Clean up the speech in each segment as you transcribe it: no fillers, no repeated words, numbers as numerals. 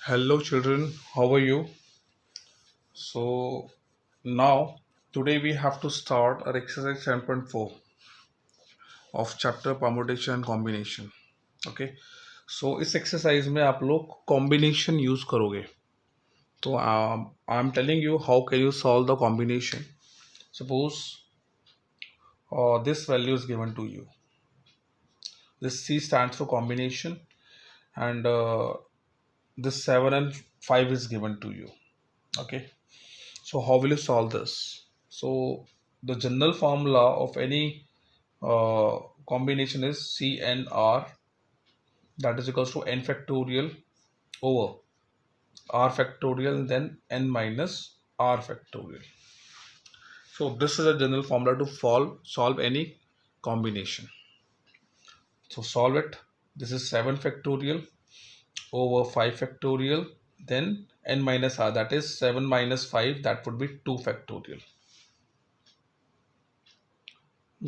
Hello children, how are you? So now today we have to start our exercise 7.4 of chapter permutation and combination. Okay, so इस exercise में आप लोग combination use करोगे. तो I'm telling you how can you solve the combination. Suppose this value is given to you. This C stands for combination, and this 7 and 5 is given to you. Okay, so how will you solve this? So the general formula of any uh, combination is CNR, that is equals to n factorial over r factorial and then n minus r factorial. So this is a general formula to solve any combination. So solve it. This is 7 factorial over 5 factorial, then n minus r, that is 7 minus 5, that would be 2 factorial.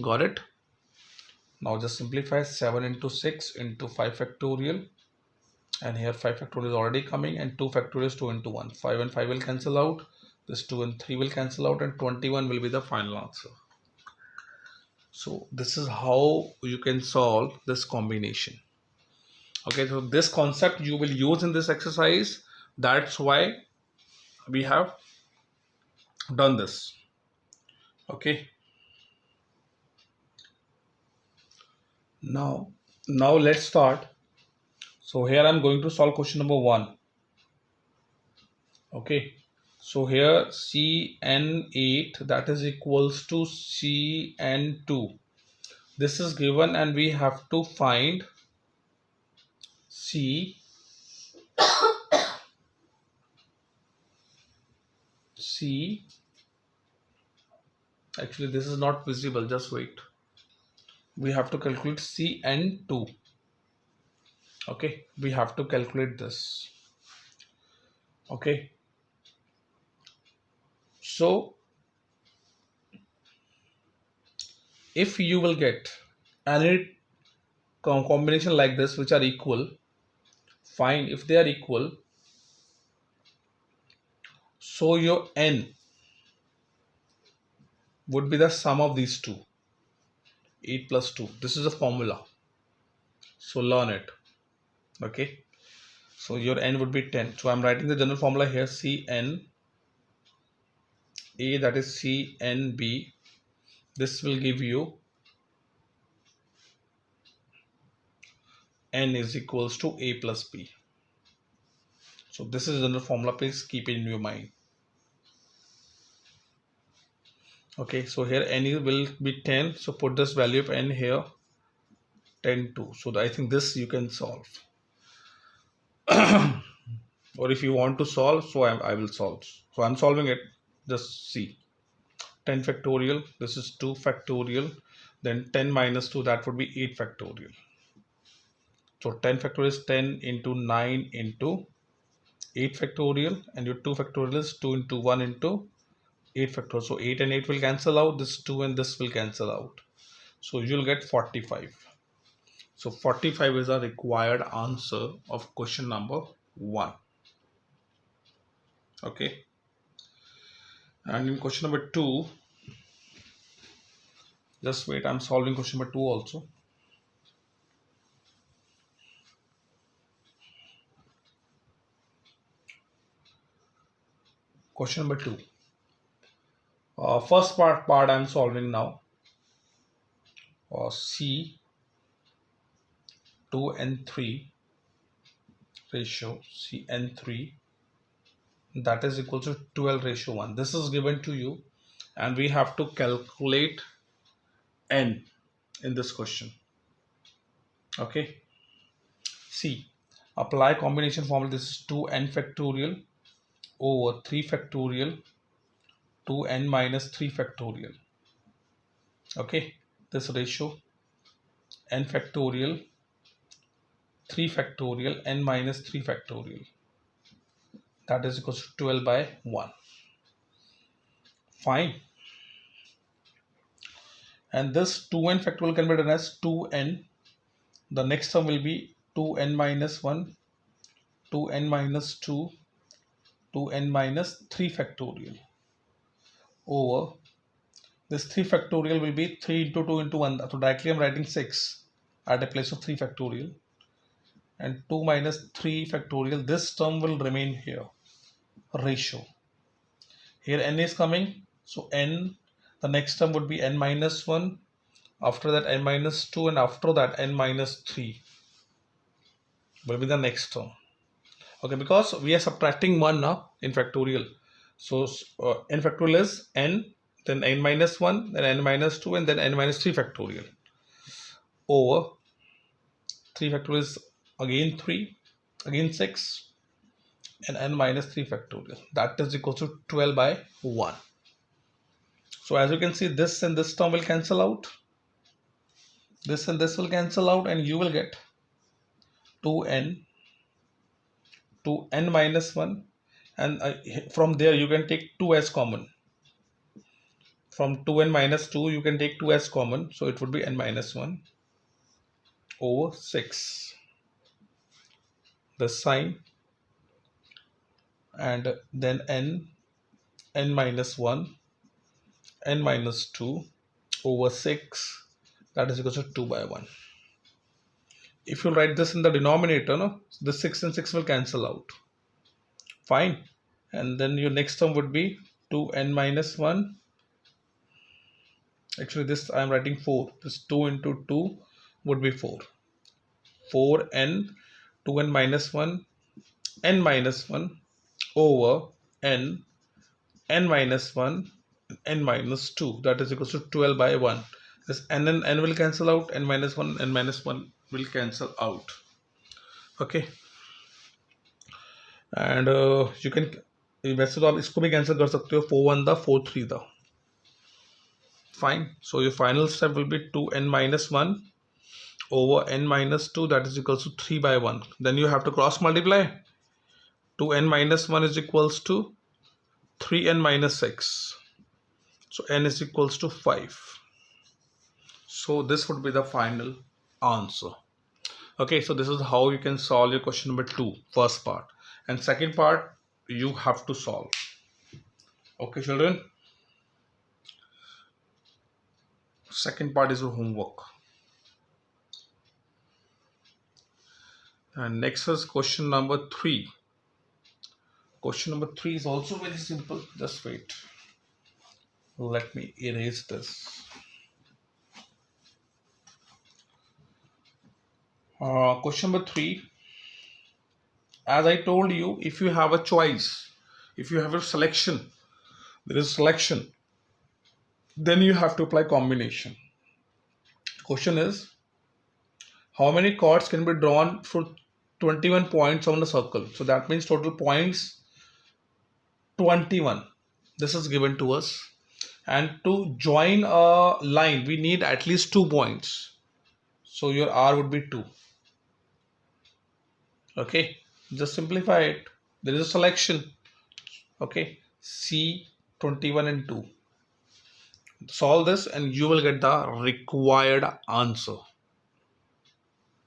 Got it? Now just simplify 7 into 6 into 5 factorial, and here 5 factorial is already coming, and 2 factorial is 2 into 1. 5 and 5 will cancel out, this 2 and 3 will cancel out, and 21 will be the final answer. So this is how you can solve this combination. Okay, so this concept you will use in this exercise. That's why we have done this. Okay, now let's start. So here I'm going to solve question number 1. Okay, so here Cn8, that is equals to Cn2. This is given and we have to find C actually this is not visible, just wait. We have to calculate Cn2. Okay, we have to calculate this. Okay, so if you will get any combination like this which are equal, fine. If they are equal, so your n would be the sum of these two, 8 plus 2. This is a formula, so learn it. Okay, so your n would be 10. So I'm writing the general formula here, Cn A, that is Cnb. This will give you n is equals to A plus B. So this is the general formula, please keep it in your mind. Okay, so here n will be 10, so put this value of n here, 10 2. So I think this you can solve. Or if you want to solve, so I will solve. So I'm solving it. Just see, 10 factorial, this is 2 factorial, then 10 minus 2, that would be 8 factorial. So 10 factorial is 10 into 9 into 8 factorial, and your 2 factorial is 2 into 1 into 8 factorial. So 8 and 8 will cancel out, this 2 and this will cancel out. So you'll get 45. So 45 is a required answer of question number 1. Okay. And in question number 2, just wait, I'm solving question number 2 also. Question number 2. First part I'm solving now. C 2 and 3 ratio, Cn3, that is equal to 12 ratio 1. This is given to you and we have to calculate n in this question. Okay, see, apply combination formula. This is 2n factorial over 3 factorial 2n minus 3 factorial. Okay, this ratio n factorial 3 factorial n minus 3 factorial, that is equals to 12 by 1. Fine. And this 2n factorial can be done as 2n. The next term will be 2n minus 1, 2n minus 2 to n minus 3 factorial over this 3 factorial will be 3 into 2 into 1. So directly I'm writing 6 at a place of 3 factorial, and 2 minus 3 factorial. This term will remain here, ratio. Here n is coming, so n, the next term would be n minus 1, after that n minus 2, and after that n minus 3 will be the next term. Okay, because we are subtracting 1 now in factorial. So n factorial is n, then n minus 1, then n minus 2, and then n minus 3 factorial over 3 factorial is again 3, again 6, and n minus 3 factorial. That is equal to 12 by 1. So as you can see, this and this term will cancel out. This and this will cancel out, and you will get 2n to n minus 1, and from there you can take 2 as common. From 2n minus 2 you can take 2 as common, so it would be n minus 1 over 6, the sign, and then n minus 1, n minus 2 over 6, that is equal to 2 by 1. If you write this in the denominator, no, the 6 and 6 will cancel out. Fine. And then your next term would be 2n minus 1. Actually, this I am writing 4. This 2 into 2 would be 4. 4n, 2n minus 1, n minus 1 over n minus 1, n minus 2. That is equal to 12 by 1. This n and n will cancel out. N minus 1 will cancel out. Okay. And you can, वैसे तो आप इसको भी cancel कर सकते हो, 4 1 दा 4 3 दा. Fine. So your final step will be 2n minus 1 over n minus 2, that is equals to 3 by 1. Then you have to cross multiply. 2n minus 1 is equals to 3n minus 6. So n is equals to 5. So this would be the final answer. Okay, so this is how you can solve your question number 2, first part. And second part, you have to solve. Okay, children. Second part is your homework. And next is question number 3. Question number 3 is also very simple. Just wait. Let me erase this. Question number 3. As I told you, if you have a choice, if you have a selection, there is selection, then you have to apply combination. Question is, how many cards can be drawn for 21 points on the circle? So that means total points 21. This is given to us. And to join a line, we need at least 2 points. So your R would be 2. Okay, just simplify it. There is a selection. Okay, C, 21 and 2. Solve this and you will get the required answer.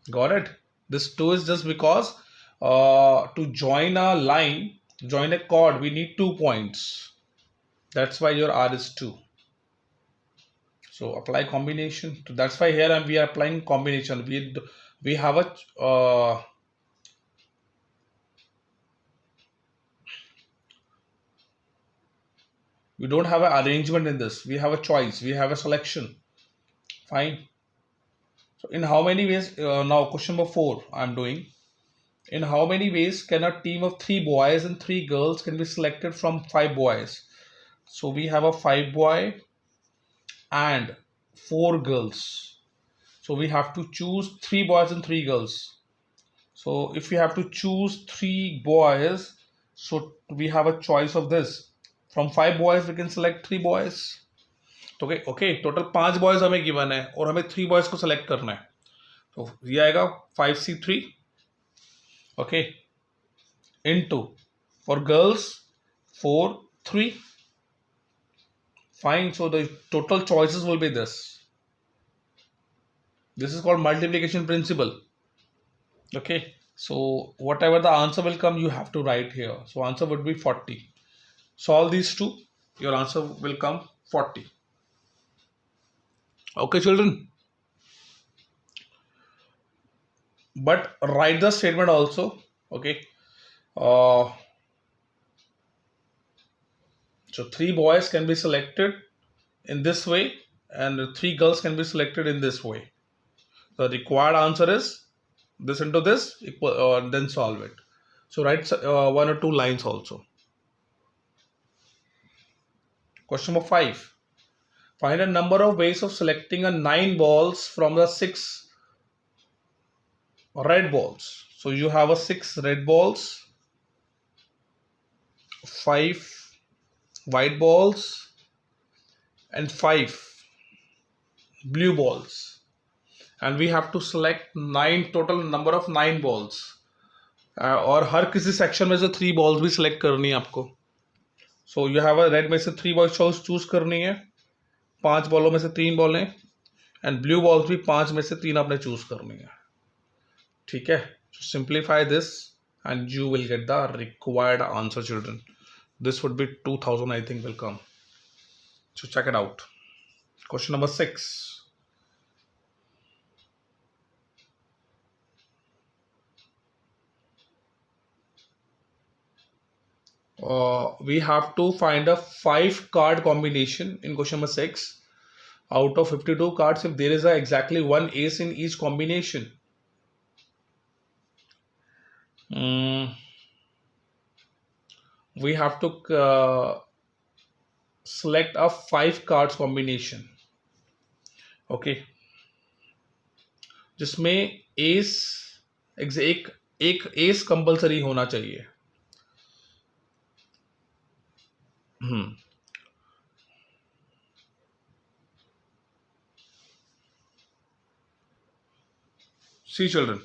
Got it? This 2 is just because to join a line, join a chord, we need 2 points. That's why your R is 2. So apply combination. That's why here we are applying combination. We have a we don't have an arrangement in this. We have a choice. We have a selection. Fine. So in how many ways, now question number 4 I am doing. In how many ways can a team of 3 boys and 3 girls can be selected from 5 boys? So we have a 5 boy and 4 girls. So we have to choose 3 boys and 3 girls. So if we have to choose 3 boys, so we have a choice of this. From 5 boys we can select 3 boys. Okay, total 5 boys हमें given है और हमें 3 boys को select करना है. तो ये आएगा 5C3. Okay, into for girls 4 3. Fine. So the total choices will be this. This is called multiplication principle. Okay, So whatever the answer will come, you have to write here. So answer would be 40. Solve these two, your answer will come 40. Okay children, but write the statement also. Okay, so 3 boys can be selected in this way and 3 girls can be selected in this way. The required answer is this into this equal, then solve it. So write 1 or 2 lines also. Question number 5. Find a number of ways of selecting a 9 balls from the 6 red balls. So you have a 6 red balls, 5 white balls and 5 blue balls, and we have to select 9, total number of 9 balls. और हर किसी section में से 3 balls भी select करनी है आपको. So you have a red में से 3 बॉल्स चूज करनी है, 5 बॉलों में से 3 बॉलें, एंड ब्लू बॉल्स भी 5 में से 3 आपने चूज करनी है. ठीक है, simplify this and you will get the required answer children. This would be 2000 I think will come. So check it out. Question number 6. We have to find a 5 card combination in question number 6. Out of 52 cards, if there is exactly one ace in each combination, we have to select a 5 cards combination. Okay, जिसमें S एक S compulsory होना चाहिए. See children,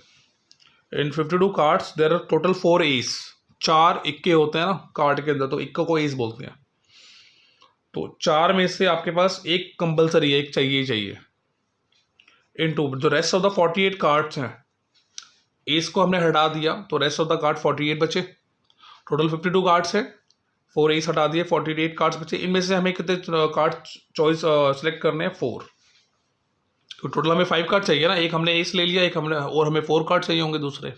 in 52 cards there are total 4 ace. 4 इक्के होते हैं ना card के अंदर, तो इक्का को एस बोलते हैं. तो 4 में से आपके पास एक कंपलसरी है, एक चाहिए ही चाहिए. इनटू जो रेस्ट ऑफ द 48 कार्ड्स हैं, एस को हमने हटा दिया तो रेस्ट ऑफ द कार्ड 48 बचे. टोटल 52 कार्ड्स है, 4 एस हटा दिए, 48 कार्ड्स बचे. इनमें से हमें कितने कार्ड चॉइस सेलेक्ट करने हैं? 4. तो टोटल हमें 5 कार्ड चाहिए ना, एक हमने एस ले लिया, एक हमने, और हमें 4 कार्ड चाहिए होंगे दूसरे.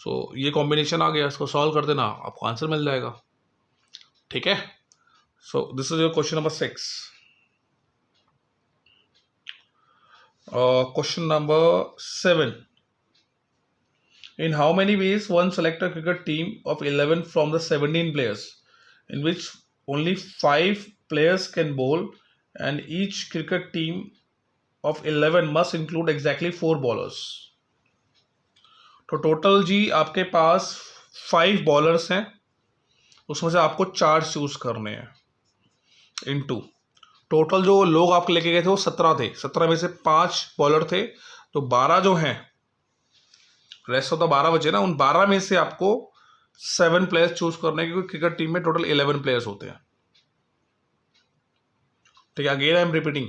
सो ये कॉम्बिनेशन आ गया, इसको सॉल्व कर देना, आपको आंसर मिल जाएगा. ठीक है, so this is your question number 6. Question number 7. In how many ways one select a cricket team of 11 from the 17 players, in which only 5 players can bowl, and each cricket team of 11 must include exactly 4 bowlers. तो total जी आपके पास 5 bowlers हैं, उसमें से आपको 4 choose करने हैं. Into total जो लोग आप लेके गए थे वो 17 थे, 17 में से 5 बॉलर थे, तो 12 जो हैं, रेस्ट ऑफ द 12 बचे ना, उन 12 में से आपको 7 प्लेयर्स चूज करने, क्योंकि क्रिकेट टीम में टोटल 11 प्लेयर्स होते हैं. ठीक है, अगेन आई एम रिपीटिंग,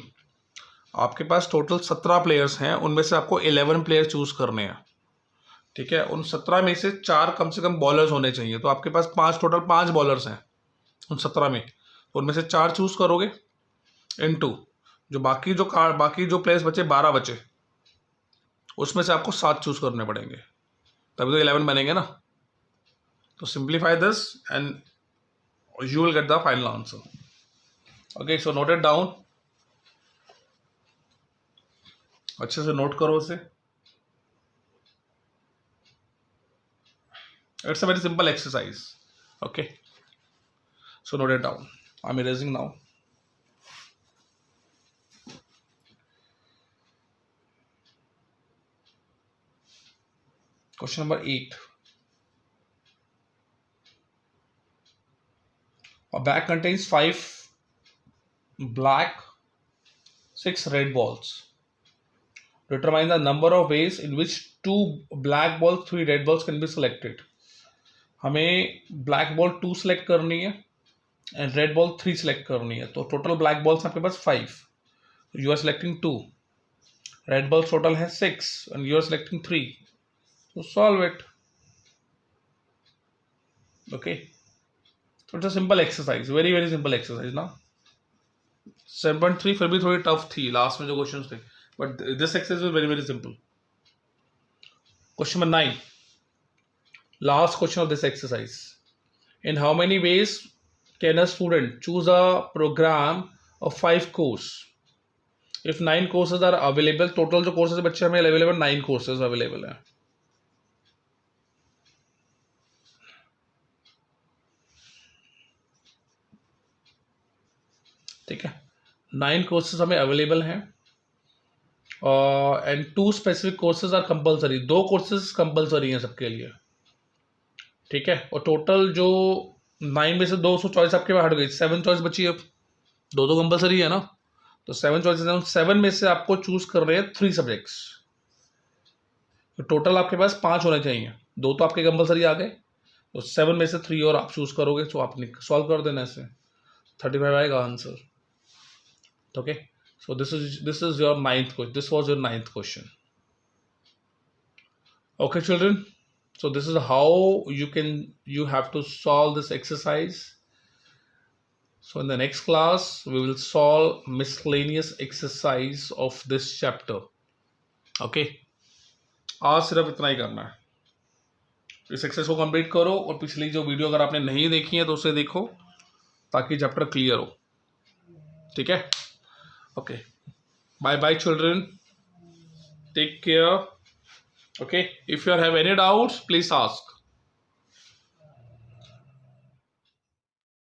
आपके पास टोटल 17 प्लेयर्स हैं, उनमें से आपको 11 प्लेयर चूज करने हैं. ठीक है, उन 17 में से 4 कम से कम बॉलर्स होने चाहिए, तो आपके पास 5 टोटल 5 बॉलर्स हैं उन 17 में, तो उनमें से 4 चूज करोगे. इनटू जो बाकी जो प्लेयर्स बचे, 12 बचे, उसमें से आपको 7 चूज करने पड़ेंगे, तभी तो 11 बनेंगे ना. तो simplify this and you will get the final answer. Okay, so note it down, अच्छे से नोट करो इसे. It's a very simple exercise. Okay, so note it down. I am erasing now. Question number 8. A bag contains 5 black, 6 red balls. Determine the number of ways in which 2 black balls, 3 red balls can be selected. हमें black ball 2 select करनी है and red ball 3 select करनी है. तो total black balls आपके पास 5. You are selecting 2. Red balls total है 6 and you are selecting 3. So solve it. Okay, so it's a simple exercise, very very simple exercise ना. 7.3 फिर भी थोड़ी टफ थी लास्ट में जो क्वेश्चंस थे, but this exercise is very very simple. Question number 9, last question of this exercise. In how many ways can a student choose a program of 5 course if 9 courses are available? Total जो courses बच्चे हमें available 9 courses available हैं. ठीक है, 9 courses हमें available हैं and 2 specific courses are compulsory. 2 courses compulsory हैं सबके लिए. ठीक है, और टोटल जो 9 में से 200 चॉइस आपके पास हट गई, 7 चॉइस बची. अब 2 तो कंपलसरी है ना, तो 7 चॉइसेस, 7 में से आपको चूज कर रहे हैं 3 सब्जेक्ट्स. तो टोटल आपके पास 5 होने चाहिए. 2 तो आपके कंपलसरी आ गए, तो 7 में से 3 और आप चूज करोगे, तो आपने सॉल्व कर देना ऐसे. 35 आएगा answer. Okay, so this is your 9th question. This was your 9th question. Okay, children, so this is how you have to solve this exercise. So in the next class we will solve miscellaneous exercise of this chapter. Okay, आज सिर्फ इतना ही करना है. इस exercise को complete करो, और पिछली जो वीडियो अगर आपने नहीं देखी है तो उसे देखो ताकि चैप्टर क्लियर हो. ठीक है. Okay, bye bye children, take care. Okay, if you have any doubts please ask.